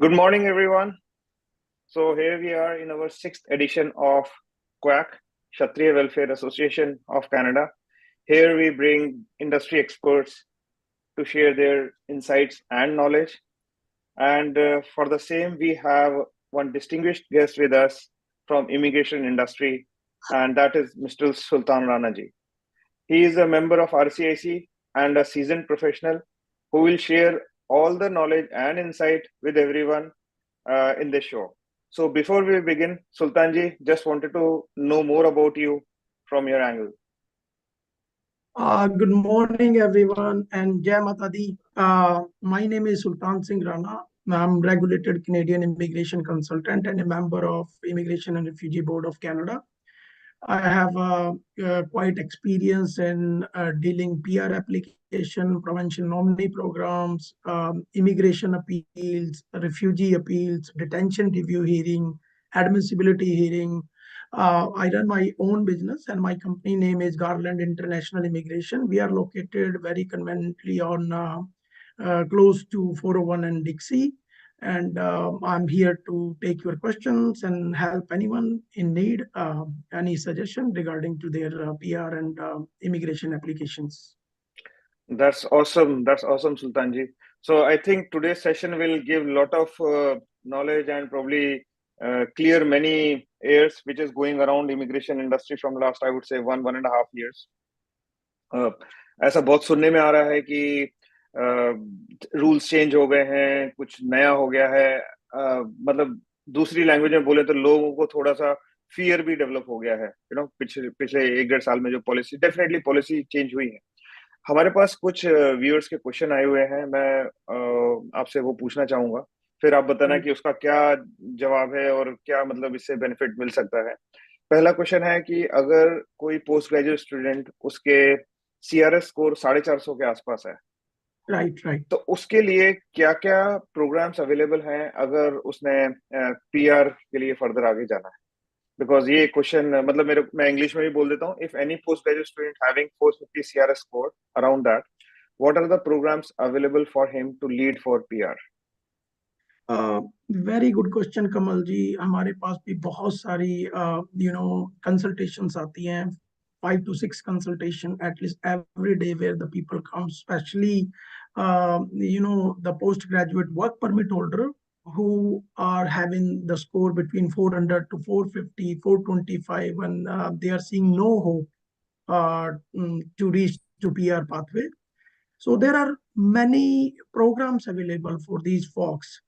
Good morning, everyone. So here we are in our 6th edition of KWAC, Kshatriya Welfare Association of Canada. Here we bring industry experts to share their insights and knowledge. And for the same, we have one distinguished guest with us from immigration industry, and that is Mr. Sultan Rana Ji. He is a member of RCIC and a seasoned professional who will share all the knowledge and insight with everyone in this show. So before we begin, Sultan Ji, just wanted to know more about you from your angle. Good morning, everyone, and Jai Mata Di. My name is Sultan Singh Rana. I'm regulated Canadian immigration consultant and a member of Immigration and Refugee Board of Canada. I have quite experience in dealing PR application, provincial nominee programs, immigration appeals, refugee appeals, detention review hearing, admissibility hearing. I run my own business and my company name is Garland International Immigration. We are located very conveniently on close to 401 and Dixie. And I'm here to take your questions and help anyone in need, any suggestion regarding to their PR and immigration applications. That's awesome. That's awesome, Sultan Ji. So I think today's session will give a lot of knowledge and probably clear many airs which is going around immigration industry from last, I would say, 1.5 years. ऐसा बहुत सुनने में आ रहा है कि rules change हो गए हैं, कुछ नया हो गया है, मतलब दूसरी लैंग्वेज में बोले तो लोगों को थोड़ा सा फियर भी डेवलप हो गया है, पिछले 1-1.5 साल में जो पॉलिसी डेफिनेटली पॉलिसी चेंज हुई है. हमारे पास कुछ व्यूअर्स के क्वेश्चन आए हुए हैं, मैं आपसे वो पूछना चाहूंगा, फिर आप बताना कि उसका क्या जवाब है और क्या मतलब इससे बेनिफिट मिल सकता है. पहला क्वेश्चन है कि अगर कोई पोस्ट ग्रेजुएट स्टूडेंट उसके CRS स्कोर 450 के आसपास है, राइट, तो उसके लिए क्या क्या प्रोग्राम्स अवेलेबल हैं अगर उसने PR के लिए फर्दर आगे जाना है. बिकॉज ये क्वेश्चन मतलब मैं इंग्लिश में भी बोल देता हूँ. If any post graduate student having 450 CRS score around that, what are the programmes available for him to lead for PR? Very good question Kamal ji. हमारे पास भी बहुत सारी कंसल्टेशंस आती हैं, 5 to 6 consultation at least every day where the people come, especially the postgraduate work permit holder who are having the score between 400 to 450, 425, and they are seeing no hope to reach to PR pathway. So there are many programs available for these folks.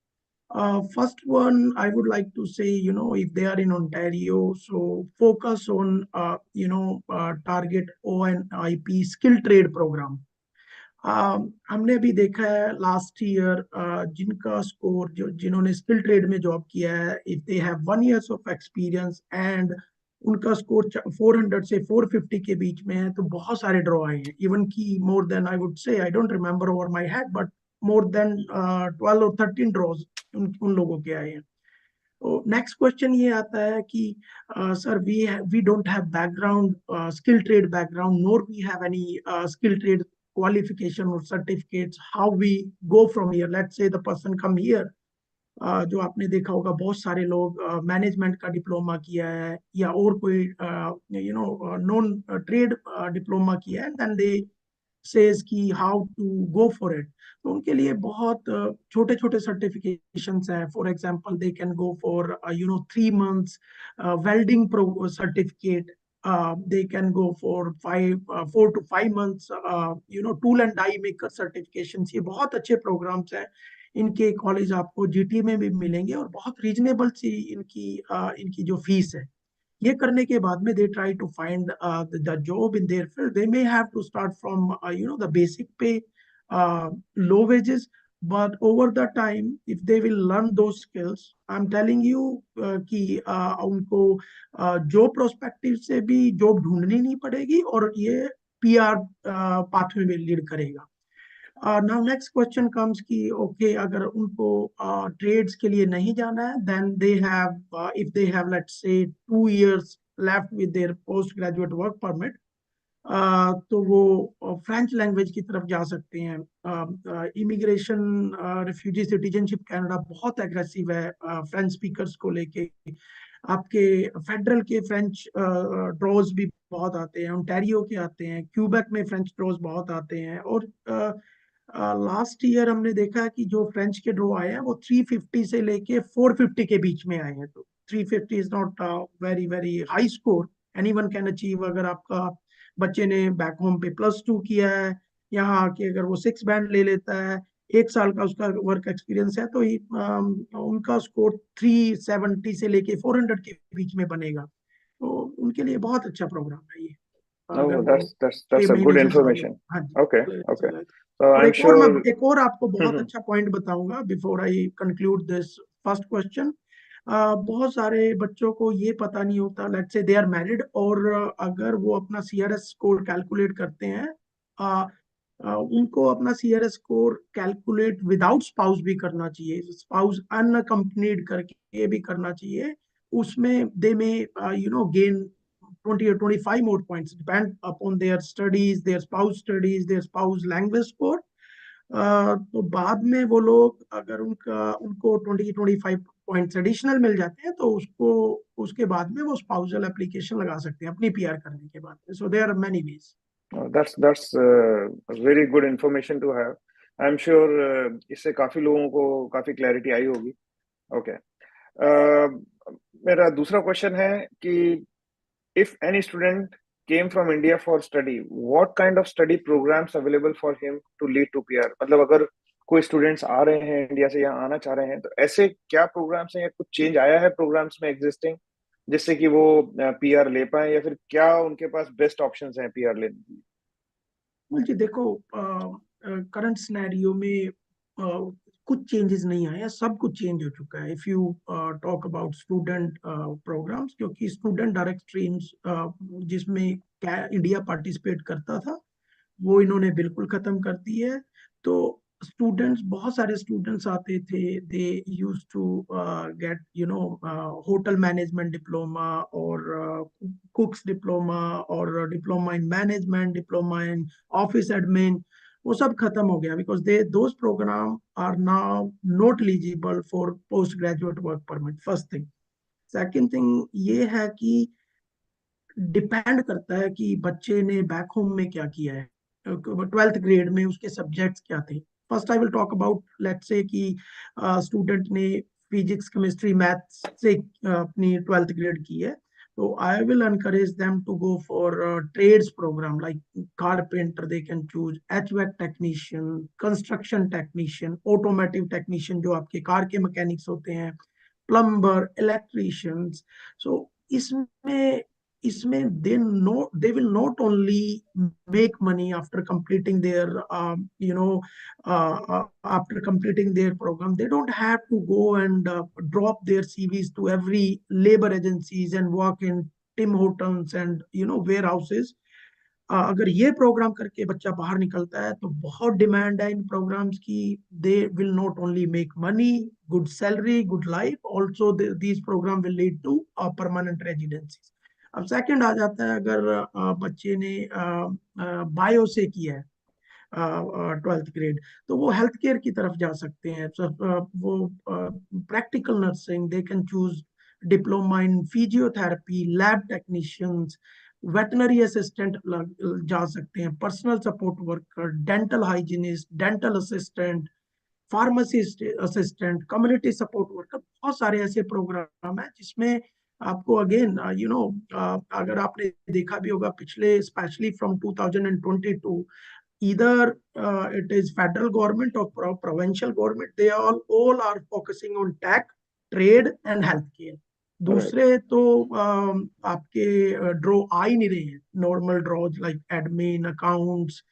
First one, I would like to say, if they are in Ontario, so focus on, target ONIP skill trade program. हमने अभी देखा है last year जिनका score जिन्होंने skill trade में job किया है, if they have 1 year of experience and उनका स्कोर 400 से 450 के बीच में है, तो बहुत सारे ड्रॉ आए हैं. इवन की more than, I would say, I don't remember over my head, but more than 12 और 13 ड्रॉज उन लोगों के आए हैं. तो नेक्स्ट क्वेश्चन ये आता है कि sir we don't have background skill trade background, nor we have any skill trade qualification or certificates. How we go from here? Let's say the person come here, जो आपने देखा होगा बहुत सारे लोग मैनेजमेंट का डिप्लोमा किया है या और कोई नॉन ट्रेड डिप्लोमा किया है, देन दे सेज कि how to go for it. तो उनके लिए बहुत छोटे छोटे सर्टिफिकेशंस हैं. For example they can go for 3 months welding certificate. They can go for 4 to 5 months tool and die maker certifications. ये बहुत अच्छे प्रोग्राम्स हैं. इनके कॉलेज आपको GT में भी मिलेंगे और बहुत रीजनेबल सी इनकी जो फीस है. ये करने के बाद में they try to find the job in their field. They may have to start from the basic pay, low wages, but over the time if they will learn those skills, I'm telling you कि उनको job prospective से भी job ढूंढनी नहीं पड़ेगी और ये PR pathway में लीड करेगा. Now next question comes कि okay, अगर उनको ट्रेड्स के लिए नहीं जाना है, then they have if they have let's say 2 years left with their postgraduate work permit, तो वो फ्रेंच लैंग्वेज की तरफ जा सकते हैं। इमिग्रेशन रिफ्यूजी सिटीजनशिप कनाडा बहुत एग्रेसिव है फ्रेंच स्पीकर्स को लेके। आपके फेडरल के फ्रेंच ड्रॉज भी बहुत आते हैं, ओंटारियो के आते हैं, क्यूबेक में फ्रेंच ड्रॉज बहुत आते हैं। और लास्ट ईयर हमने देखा कि जो फ्रेंच के ड्रॉ आए हैं वो 350 से लेके 450 के बीच में आए हैं। तो 350 is not very very high score, anyone can achieve. अगर आपका बच्चे ने बैक होम पे +2 किया है, यहाँ आके अगर वो 6 बैंड ले लेता है, 1 साल का उसका वर्क एक्सपीरियंस है, तो उनका स्कोर 370 से लेके 400 के बीच में बनेगा। तो उनके लिए बहुत अच्छा प्रोग्राम है ये, अगर Oh, वो छह that's a good महीने से ज्यादा। information. हाँ जी, Okay, okay. चला है। So और I'm sure. एक और आपको बहुत अच्छा पॉइंट बताऊंगा before I conclude this first question. बहुत सारे बच्चों को ये पता नहीं होता, let's say they are married, और अगर वो अपना सीआरएस स्कोर कैलकुलेट करते हैं, उनको अपना CRS score calculate without spouse भी करना चाहिए, स्पाउस अनअकम्पनीड करके भी करना चाहिए। उसमें दे में gain 20 or 25 more points depend upon their studies, their spouse studies, their spouse language score। तो बाद में वो लोग अगर उनको 20-25 पॉइंट्स एडिशनल मिल जाते हैं, तो उसको उसके बाद में वो स्पाउसल एप्लीकेशन लगा सकते हैं अपनी पीआर करने के बाद में। So there are many ways. That's very good information to have. I'm sure इससे काफी लोगों को काफी क्लैरिटी आई होगी. Okay. मेरा दूसरा क्वेश्चन है कि if any student came from India for study, what kind of study programs available for him to lead to PR? मतलब अगर कोई स्टूडेंट्स आ रहे हैं इंडिया से, यहाँ आना चाह रहे हैं, तो ऐसे क्या प्रोग्राम्स हैं या कुछ चेंज आया है प्रोग्राम्स में एग्जिस्टिंग, जिससे कि वो पीआर ले पाए, या फिर क्या उनके पास बेस्ट ऑप्शंस हैं पीआर लेने के लिए? जी देखो, करंट सिनेरियो में कुछ चेंजेस नहीं आए हैं, सब कुछ चेंज हो चुका है। If you talk about student programs, क्योंकि स्टूडेंट डायरेक्ट स्ट्रीम्स जिसमें इंडिया पार्टिसिपेट करता था, वो इन्होंने बिल्कुल खत्म कर दी है। तो स्टूडेंट्स, बहुत सारे स्टूडेंट्स आते थे, they use to get hotel management diploma, और कुक्स डिप्लोमा, और diploma in management, diploma in office admin. वो सब खत्म हो गया, because they those program are now not eligible for post graduate work permit. First thing. Second thing ये है कि डिपेंड करता है कि बच्चे ने बैक होम में क्या किया है, 12th ग्रेड में उसके सब्जेक्ट्स क्या थे। First I will talk about, let's say कि स्टूडेंट ने फिजिक्स केमिस्ट्री मैथ्स से अपनी 12th ग्रेड की है, तो I will encourage them to go for trades program like carpenter, they can choose HVAC technician, construction technician, automotive technician जो आपके car के मैकेनिक्स होते हैं, प्लम्बर, इलेक्ट्रीशियंस। सो इसमें इसमें they will not only make money after completing their after completing their program. They don't have to go and drop their CVs to every labor agencies and work in Tim Hortons and warehouses। अगर ये programme करके बच्चा बाहर निकलता है तो बहुत demand है इन प्रोग्राम्स की। They will not only make money, good salary, good life, also these program will lead to permanent residency. अब सेकंड आ जाता है, अगर बच्चे ने बायो से किया है 12th ग्रेड, तो वो हेल्थ केयर की तरफ जा सकते हैं। वो practical nursing, they can choose diploma in physiotherapy, lab technicians, veterinary assistant जा सकते हैं, personal support worker, dental hygienist, dental assistant, pharmacy assistant, community support worker. बहुत सारे ऐसे प्रोग्राम है जिसमें आपको अगेन अगर आपने देखा भी होगा पिछले, specially from 2022, either it is federal government or provincial government, they all are focusing on tech, trade and healthcare। Right. दूसरे तो आपके ड्रॉ आ ही नहीं रहे हैं, normal draws like admin, accounts,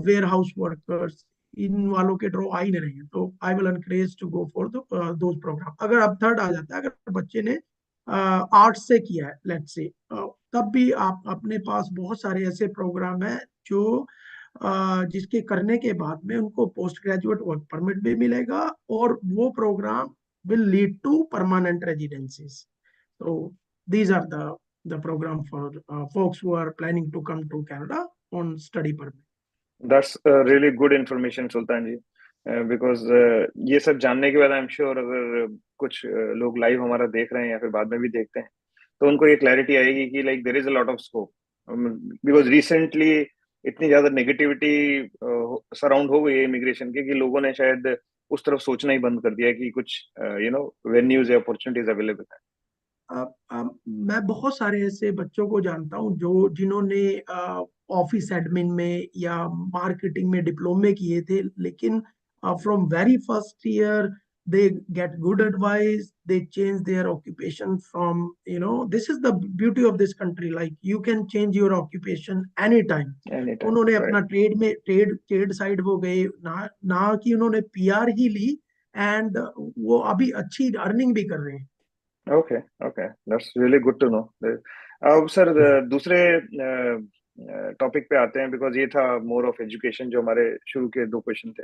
warehouse workers, इन वालों के ड्रॉ आ ही नहीं रहे हैं। तो I will encourage to go for those program. अगर अब थर्ड आ जाता है, अगर बच्चे ने आर्ट्स से किया है लेट्स से, तब भी आप अपने पास बहुत सारे ऐसे प्रोग्राम है जो जिसके करने के बाद में उनको पोस्ट ग्रेजुएट वर्क परमिट भी मिलेगा, और वो program will lead to permanent residencies. तो these are the the program for folks who are planning to come to Canada on study permit. That's really good information, Sultan ji, because ये सब जानने के बाद आई एम श्योर अगर कुछ लोग live हमारा देख रहे हैं या फिर बाद में भी देखते हैं तो उनको ये क्लैरिटी आएगी कि like there is a lot of scope, because recently इतनी ज्यादा नेगेटिविटी सराउंड हो गई है इमिग्रेशन की कि लोगों ने शायद उस तरफ सोचना ही बंद कर दिया कि कुछ वेन्यूज या अपॉर्चुनिटीज अवेलेबल है। मैं बहुत सारे ऐसे बच्चों को जानता हूँ जो जिन्होंने ऑफिस एडमिन में या मार्केटिंग में डिप्लोमे किए थे, लेकिन from very first year they get good advice, they change their occupation from, this is the beauty of this country, like you can change your occupation anytime. उन्होंने अपना ट्रेड में trade side वो गए ना कि उन्होंने पीआर ही ली, एंड वो अभी अच्छी अर्निंग भी कर रहे हैं। Okay okay, that's really good to know. अब सर दूसरे टॉपिक पे आते हैं, बिकॉज ये था मोर ऑफ एजुकेशन जो हमारे शुरू के दो क्वेश्चन थे।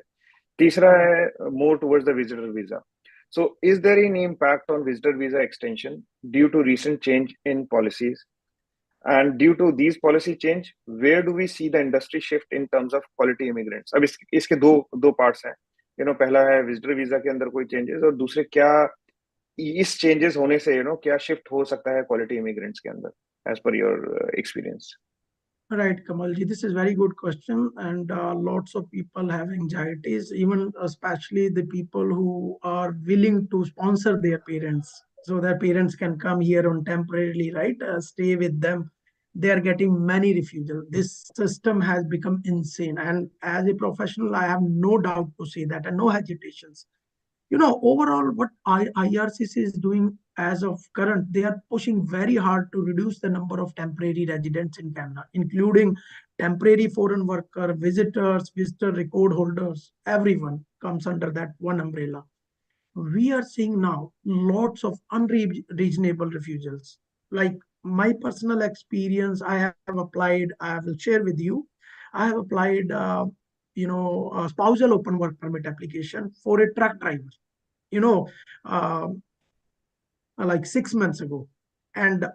तीसरा है more towards the visitor visa. So is there any impact on visitor visa extension due to recent change in policies? And due to these policy change, where do we see the industry shift in terms of quality immigrants? अब इसके दो parts हैं। पहला है visitor visa के अंदर कोई changes, और दूसरे क्या इस चेंजेस होने से क्या शिफ्ट हो सकता है क्वालिटी इमिग्रेंट्स के अंदर as per your experience? Right, Kamalji, this is very good question, and lots of people have anxieties, even especially the people who are willing to sponsor their parents, so their parents can come here on temporarily, right? Stay with them. They are getting many refusals. This system has become insane, and as a professional, I have no doubt to say that, and no hesitations. Overall, what IRCC is doing as of current, they are pushing very hard to reduce the number of temporary residents in Canada, including temporary foreign worker, visitors, visitor record holders. Everyone comes under that one umbrella. We are seeing now lots of unreasonable refusals. Like my personal experience, I have applied, I will share with you. I have applied, a spousal open work permit application for a truck driver, you know, uh, like 6 months ago. And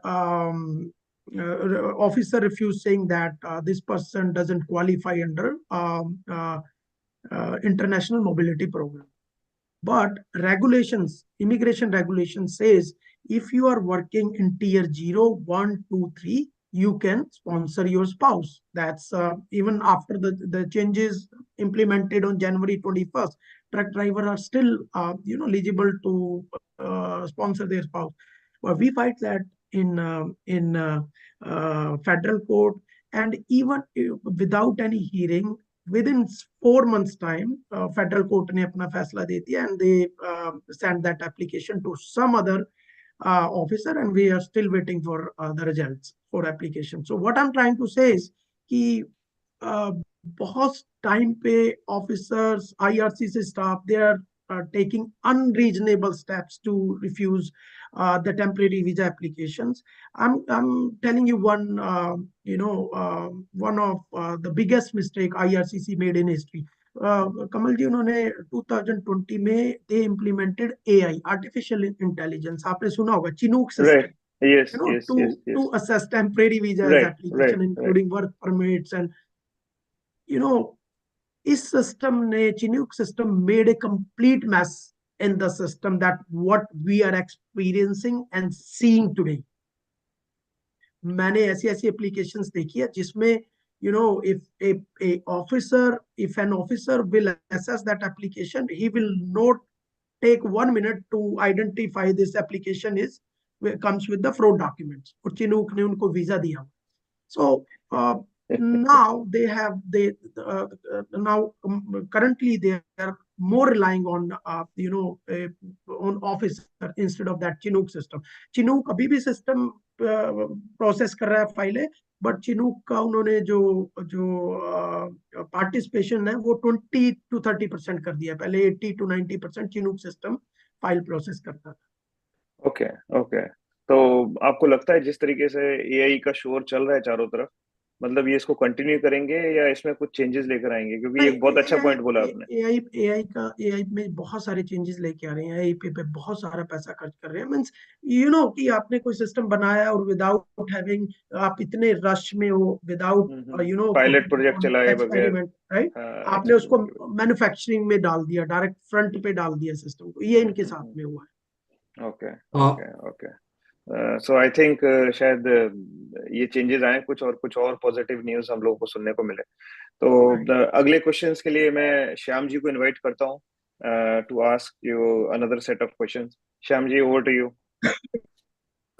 officer refused, saying that this person doesn't qualify under international mobility program. But regulations, immigration regulation says if you are working in tier 0, 1, 2, 3, you can sponsor your spouse. That's even after the changes implemented on January 21st, truck drivers are still eligible to sponsor their spouse. But we fight that in federal court, and even without any hearing, within 4 months time, federal court ने अपना फैसला दे दिया, and they sent that application to some other officer, and we are still waiting for the results for application. So what I'm trying to say is कि बहुत time पे officers, IRCC staff, they are taking unreasonable steps to refuse the temporary visa applications. I'm telling you one one of the biggest mistake IRCC made in history. कमल जी, उन्होंने 2020 में they implemented AI, artificial intelligence. आपने सुना होगा Chinook system. Right. Yes, yes, to assess temporary visas application, including work permits, and इस system ने, Chinook system, made a complete mess in the system that what we are experiencing and seeing today. मैंने ऐसी applications देखी है जिसमें if an officer will assess that application, he will not take 1 minute to identify this application comes with the fraud documents. और Chinook ने उनको visa दिया. So now currently they are more relying on on officer instead of that Chinook system. Chinook अभी भी system process कर रहा है फाइलें, बट चिनूक का उन्होंने जो पार्टिसिपेशन है वो 20 to 30% कर दिया. पहले 80 to 90% Chinook system file process करता था. ओके, तो आपको लगता है जिस तरीके से एआई का शोर चल रहा है चारों तरफ, मतलब ये इसको कंटिन्यू करेंगे या इसमें कुछ चेंजेस लेकर आएंगे? क्योंकि ये एक बहुत अच्छा पॉइंट बोला आपने। एआई में बहुत सारे चेंजेस लेके आ रहे हैं, एआई पे बहुत सारा पैसा खर्च कर रहे हैं। मीन्स कि आपने कोई सिस्टम बनाया और विदाउट हैविंग, आप इतने रश में हो, without pilot putting project on चलाए बगैर। Experiment, right? हाँ, आपने उसको मैन्युफैक्चरिंग में डाल दिया, डायरेक्ट फ्रंट पे डाल दिया सिस्टम को। ये इनके साथ में हुआ है। Okay okay okay. So I think शायद ये चेंजेस आए कुछ, और कुछ और पॉजिटिव न्यूज़ हम लोगों को सुनने को मिले। तो अगले क्वेश्चंस के लिए मैं श्याम जी को इनवाइट करता हूँ to ask you another set of questions. Shyam ji, over to you.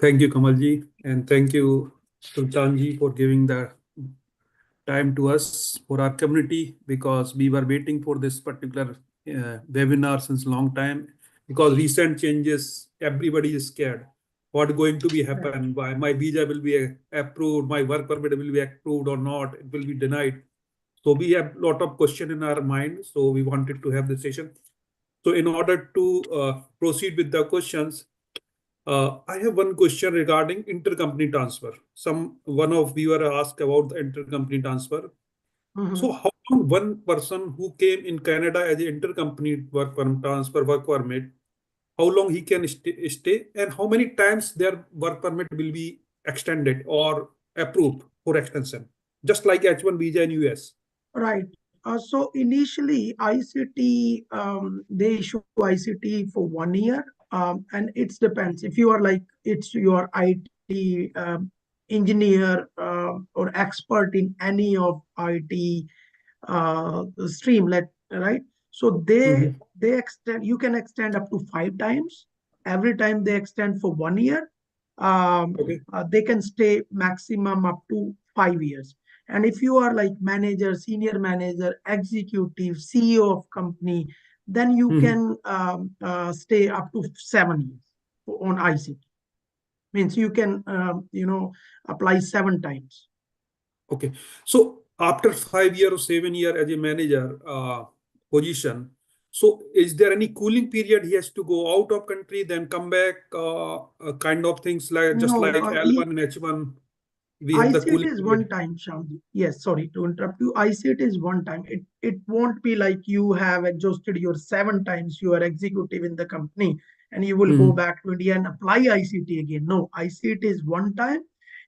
Thank you, Kamalji, and thank you, Sultan Ji, for giving the time to us for our community, because we were waiting for this particular webinar since long time. Because recent changes, everybody is scared. What going to be happen? Why my visa will be approved? My work permit will be approved or not? It will be denied. So we have a lot of question in our mind. So we wanted to have the session. So in order to proceed with the questions, I have one question regarding intercompany transfer. One of viewer asked about the intercompany transfer. So how long one person who came in Canada as an intercompany work permit, how long he can stay, and how many times their work permit will be extended or approved for extension, just like H1 visa in US. Right. So initially, ICT, they issue ICT for 1 year, and it depends. If you are like it's your IT engineer or expert in any of IT stream, right? So they extend. You can extend up to 5 times. Every time they extend for 1 year, Okay. they can stay maximum up to 5 years. And if you are like manager, senior manager, executive, CEO of company, then you can stay up to 7 years on ICT. Means you can, apply 7 times. Okay. So after 5 year or 7 year as a manager position, so is there any cooling period? He has to go out of country, then come back, kind of things like just No, like L1 and H1. We have the ICT cooling is period. one time, Shamji. Yes, sorry to interrupt you. ICT is one time. It won't be like you have exhausted your 7 times. You are executive in the company and you will go back to India and apply ICT again. No, ICT is one time.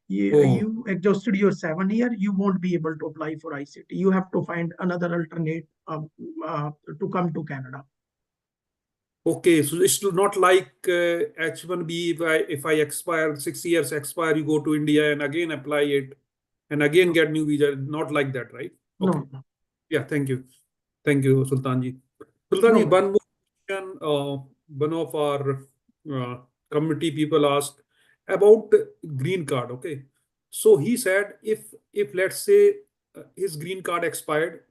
You exhausted your 7 year. You won't be able to apply for ICT. You have to find another alternate to come to Canada. Okay, so it's not like H1B. If I expire 6 years, expire, you go to India and again apply it, and again get new visa. Not like that, right? Okay. No. Yeah. Thank you, Sultan Ji. Sultan Ji, No. one more question. One of our committee people asked about green card. Okay, so he said if let's say his green card expired,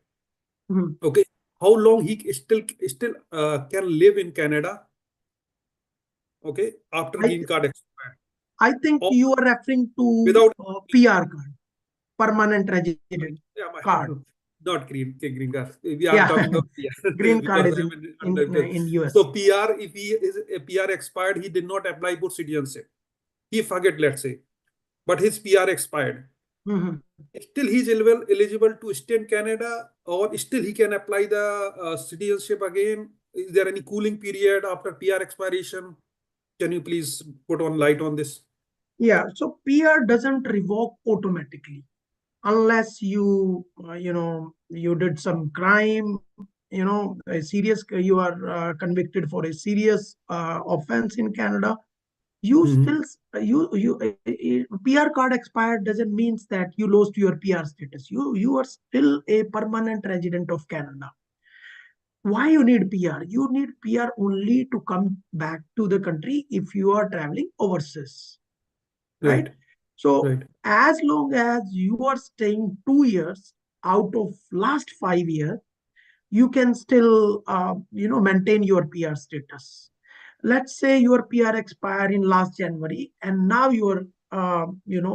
okay, how long he still can live in Canada? Okay, after green card expired. I think Or you are referring to without PR card, permanent resident card. not green card. We are talking of PR Green card because is in US. So PR, if he is a PR expired, he did not apply for citizenship. He forget, let's say, but his PR expired. Still, he's eligible to stay in Canada, or still he can apply the citizenship again. Is there any cooling period after PR expiration? Can you please put on light on this? Yeah, so PR doesn't revoke automatically unless you did some crime, a serious, you are convicted for a serious offense in Canada. You still PR card expired doesn't mean that you lost your PR status. You are still a permanent resident of Canada. Why you need PR? You need PR only to come back to the country if you are traveling overseas, right? So as long as you are staying 2 years out of last 5 years, you can still maintain your PR status. Let's say your PR expired in last January and now you are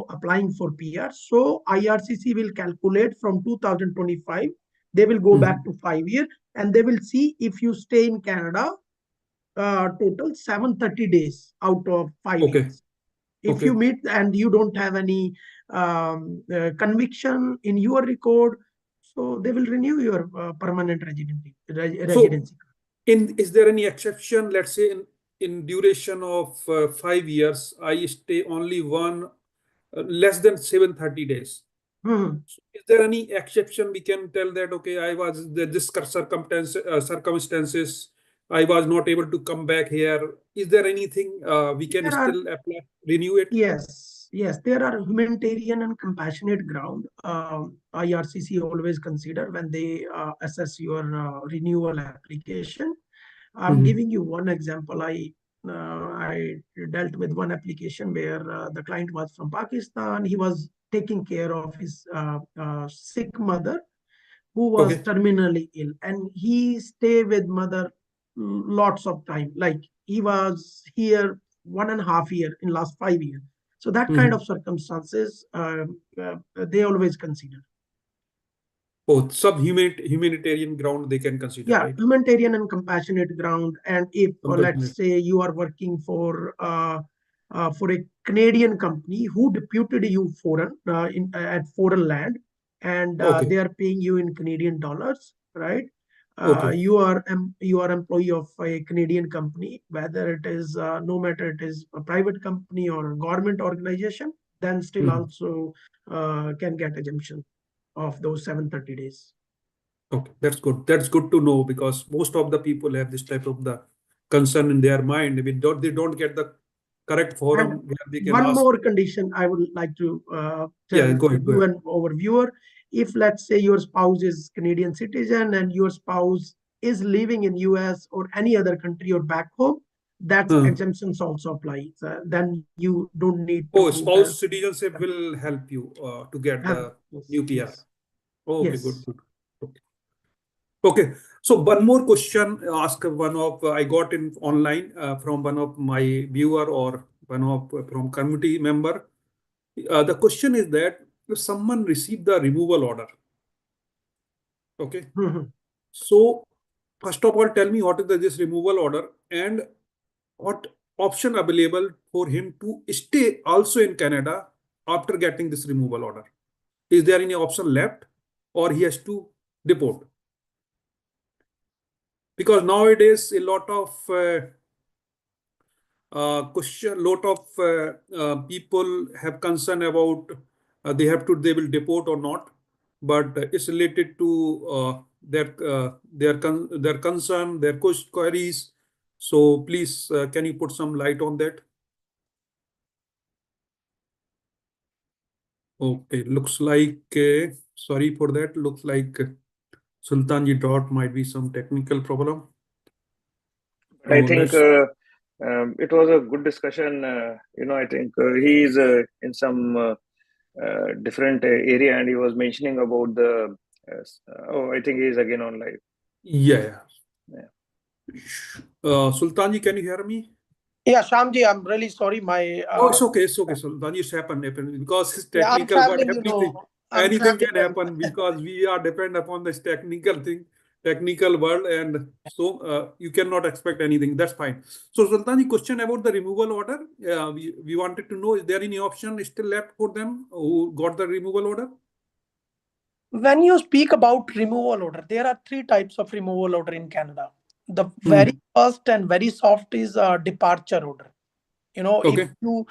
applying for PR. So IRCC will calculate from 2025. They will go back to 5 years and they will see if you stay in Canada total 730 days out of 5 years. If you meet and you don't have any conviction in your record, so they will renew your permanent residency. Is there any exception? Let's say in duration of 5 years, I stay only less than 730 days. So is there any exception we can tell that, okay, I was this circumstances, I was not able to come back here. Is there anything we can still apply, renew it? Yes, there are humanitarian and compassionate ground. IRCC always consider when they assess your renewal application. I'm giving you one example. I dealt with one application where the client was from Pakistan. He was taking care of his sick mother who was terminally ill, and he stayed with mother lots of time. Like he was here 1.5 years in last 5 years. So that kind of circumstances they always consider. Both humanitarian ground they can consider, right? Humanitarian and compassionate ground. And if let's say you are working for a Canadian company who deputed you foreign at foreign land, and they are paying you in Canadian dollars, right? You are employee of a Canadian company, whether it is no matter it is a private company or a government organization, then still also can get exemption of those 730 days. Okay, that's good. That's good to know, because most of the people have this type of the concern in their mind. They don't get the correct forum where they can one ask. more condition I would like to tell go ahead. you and our viewer. If let's say your spouse is Canadian citizen and your spouse is living in US or any other country or back home, that exemptions also apply. Then you don't need to spouse citizenship will help you to get the new PR. Yes. Okay, good. Okay, so one more question asked I got in online from one of my viewer or from community member. The question is that if someone received the removal order, okay, so first of all, tell me what is this removal order and what option available for him to stay also in Canada after getting this removal order. Is there any option left, or he has to deport? Because nowadays a lot of people have concern about they will deport or not, but it's related to their concern, their queries. So please, can you put some light on that? Okay, looks like sorry for that. Looks like Sultan Ji dot might be some technical problem. I think it was a good discussion. I think he is in some different area, and he was mentioning about the. I think he is again on live. Yeah. Sultan Ji, can you hear me? Yeah, Shamji, I'm really sorry. It's okay. Sultan Ji, it's happened because it's technical. Anything can happen because we are dependent upon this technical world, and so you cannot expect anything. That's fine. So Sultan Ji, question about the removal order. We wanted to know, is there any option still left for them who got the removal order? When you speak about removal order, there are 3 types of removal order in Canada. The very first and very soft is a departure order. If you,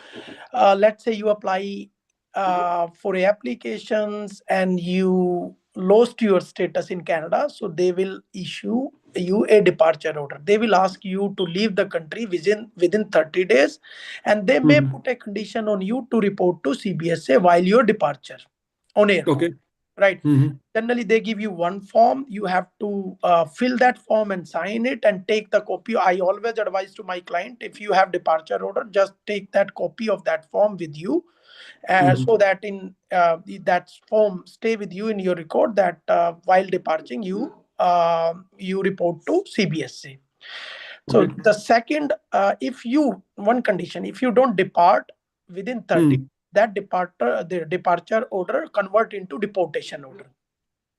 let's say you apply for applications and you lost your status in Canada, so they will issue you a departure order. They will ask you to leave the country within 30 days, and they may put a condition on you to report to CBSA while your departure on air. Okay. Right. Generally, they give you one form. You have to fill that form and sign it and take the copy. I always advise to my client, if you have departure order, just take that copy of that form with you, so that in that form stay with you in your record that while departing you report to CBSA. So the second, one condition, if you don't depart within 30, that the departure order convert into deportation order.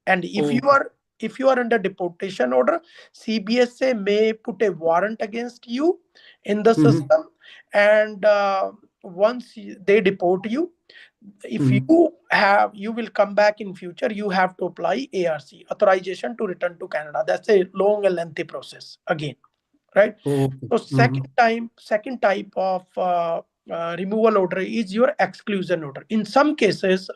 And if you are under deportation order, CBSA may put a warrant against you in the system, and once they deport you, if you will come back in future, you have to apply ARC, authorization to return to Canada. That's a long and lengthy process again, right? Okay. So second type of removal order is your exclusion order. In some cases,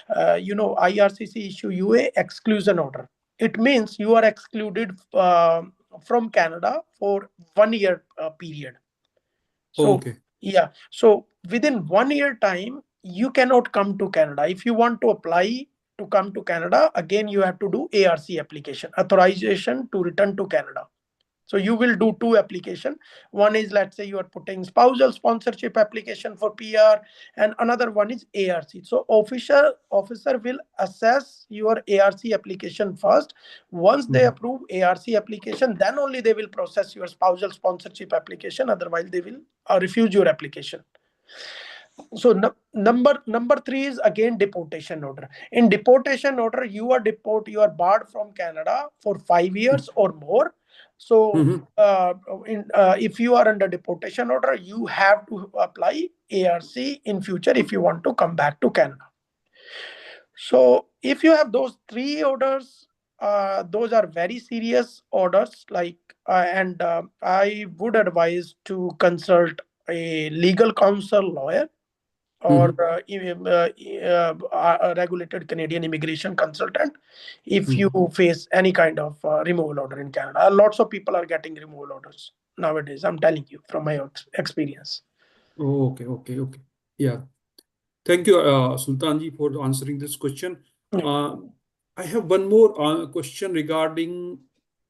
IRCC issue you a exclusion order. It means you are excluded from Canada for 1 year period. So Okay. yeah, so within 1 year time, you cannot come to Canada. If you want to apply to come to Canada, again you have to do ARC application, authorization to return to Canada. So you will do two application. One is, let's say you are putting spousal sponsorship application for PR, and another one is ARC. So officer will assess your ARC application first. Once they approve ARC application, then only they will process your spousal sponsorship application. Otherwise, they will refuse your application. So number three is again deportation order. In deportation order, you are barred from Canada for 5 years or more. So if you are under deportation order, you have to apply ARC in future if you want to come back to Canada. So if you have those three orders, those are very serious orders. And I would advise to consult a legal counsel lawyer or a regulated Canadian immigration consultant if you face any kind of removal order in Canada. Lots of people are getting removal orders nowadays. I'm telling you from my experience. Okay. Yeah. Thank you, Sultanji, for answering this question. I have one more question regarding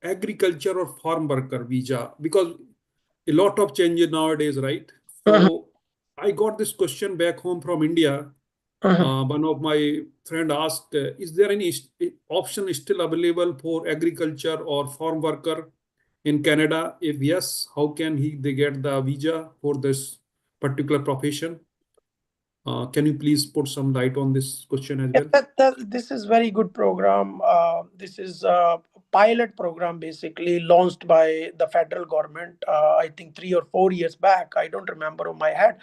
agriculture or farm worker visa, because a lot of changes nowadays, right? So I got this question back home from India. One of my friend asked, is there any option still available for agriculture or farm worker in Canada? If yes, how can they get the visa for this particular profession? Can you please put some light on this question as well? This is very good program. This is a pilot program basically launched by the federal government, I think 3 or 4 years back. I don't remember on my head.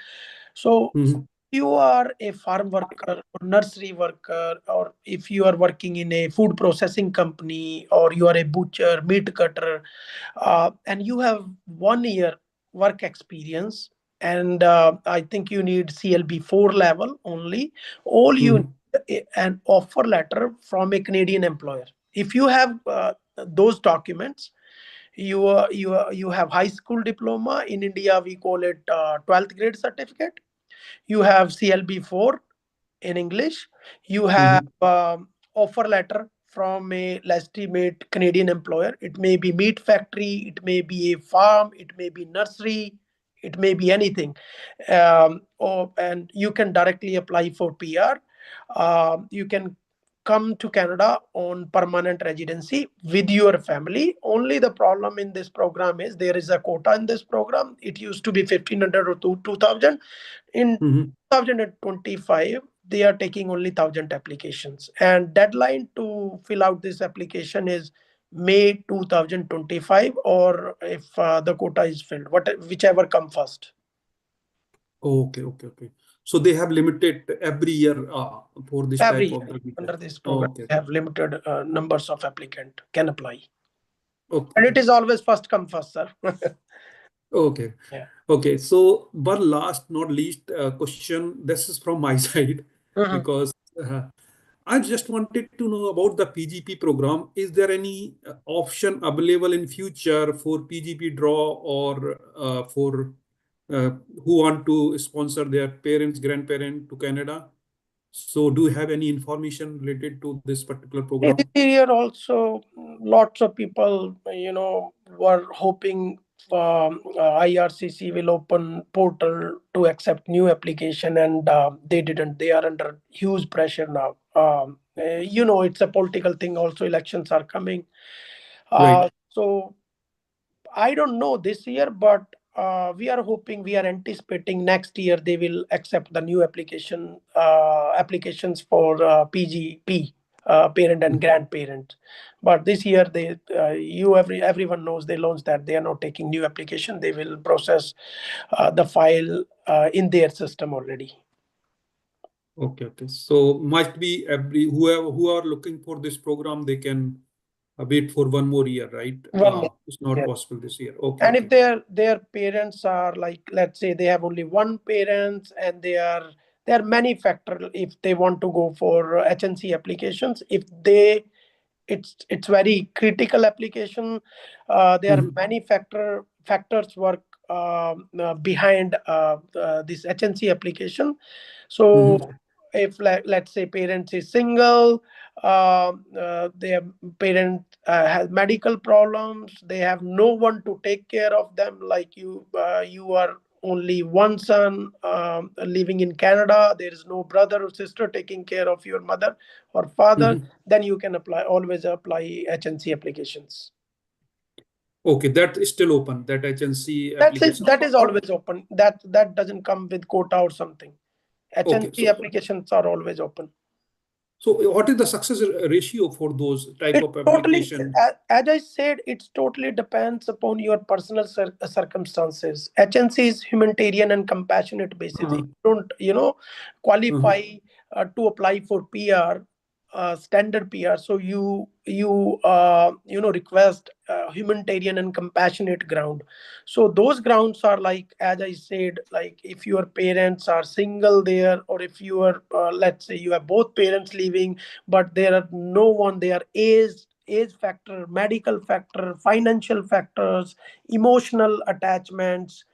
So you are a farm worker or nursery worker, or if you are working in a food processing company, or you are a butcher, meat cutter, and you have 1 year work experience, and I think you need CLB 4 level only. All you need an offer letter from a Canadian employer. If you have those documents, you have high school diploma. In India, we call it 12th grade certificate. You have CLB 4 in English. You have offer letter from a legitimate Canadian employer. It may be meat factory, it may be a farm, it may be nursery, it may be anything. And you can directly apply for PR. You can come to Canada on permanent residency with your family. Only the problem in this program is there is a quota in this program. It used to be 1,500 or 2,000. In 2025, they are taking only 1,000 applications, and deadline to fill out this application is May 2025, or if the quota is filled, whichever come first. Okay. So they have limited every year for this Every type of year visa. under this program, Okay. they have limited numbers of applicant can apply. Okay. And it is always first come first, sir. Okay. Yeah. Okay. So one last, not least question. This is from my side because I just wanted to know about the PGP program. Is there any option available in future for PGP draw, or for who want to sponsor their parents, grandparents to Canada? So do you have any information related to this particular program? Here also, lots of people, were hoping IRCC will open portal to accept new application, and they didn't. They are under huge pressure now. It's a political thing. Also, elections are coming. Right. So I don't know this year, but we are anticipating next year they will accept the new applications for PGP. parent and grandparent. But this year, everyone knows they launched that they are not taking new application. They will process the file in their system already. Okay. So must be who are looking for this program, they can wait for 1 more year, right? One more. It's not Yeah. possible this year. Okay. And if their parents are like, let's say they have only one parent and there are many factors if they want to go for HNC applications. If it's very critical application, there are many factors work behind this HNC application. So if let's say parents is single, their parent has medical problems, they have no one to take care of them, like you are only one son living in Canada, there is no brother or sister taking care of your mother or father, then you can always apply HNC applications. Okay, that is still open, that HNC application. That is always open. That doesn't come with quota or something. HNC applications are always open. So what is the success ratio for those type of application? As I said, it totally depends upon your personal circumstances. HNC is humanitarian and compassionate basis. If you don't, qualify to apply for PR, standard PR, so you request humanitarian and compassionate ground. So those grounds are like, as I said, like if your parents are single there, or if you are let's say you have both parents living, but there are no one, they are age factor, medical factor, financial factors, emotional attachments,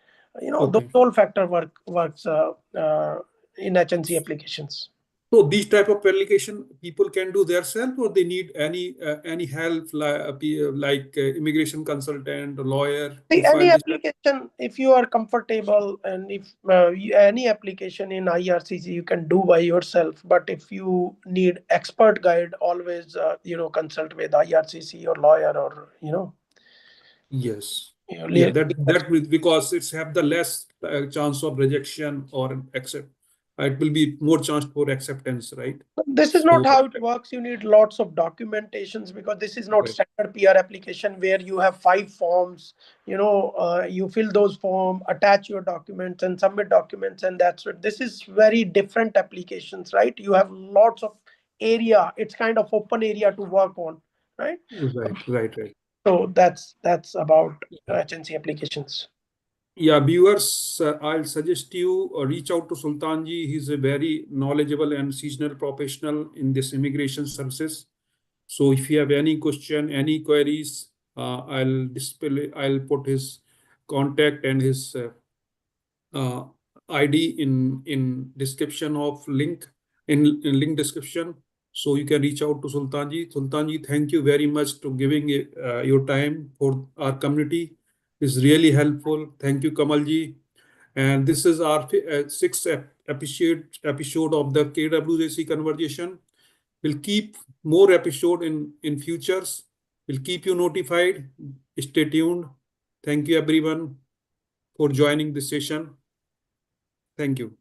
those all factor works in HNC applications. So these type of application people can do themselves, or they need any help like immigration consultant, or lawyer? Any application, if you are comfortable, and if any application in IRCC you can do by yourself. But if you need expert guide, always consult with IRCC or lawyer, or Yes. Yeah, that because it's have the less chance of rejection or accept. It will be more chance for acceptance, right? This is not how it works. You need lots of documentations, because this is not standard PR application where you have 5 forms. You fill those forms, attach your documents, and submit documents, and that's it. This is very different applications, right? You have lots of area. It's kind of open area to work on, right? Right. So that's about HNC applications. Yeah, viewers, I'll suggest you reach out to Sultan Ji. He's a very knowledgeable and seasonal professional in this immigration services. So if you have any question, any queries, I'll put his contact and his ID in description of link in link description. So you can reach out to Sultan Ji. Sultan Ji, thank you very much to giving your time for our community. It's really helpful. Thank you, Kamal Ji. And this is our 6th episode of the KWAC conversation. We'll keep more episode in futures. We'll keep you notified. Stay tuned. Thank you, everyone, for joining this session. Thank you.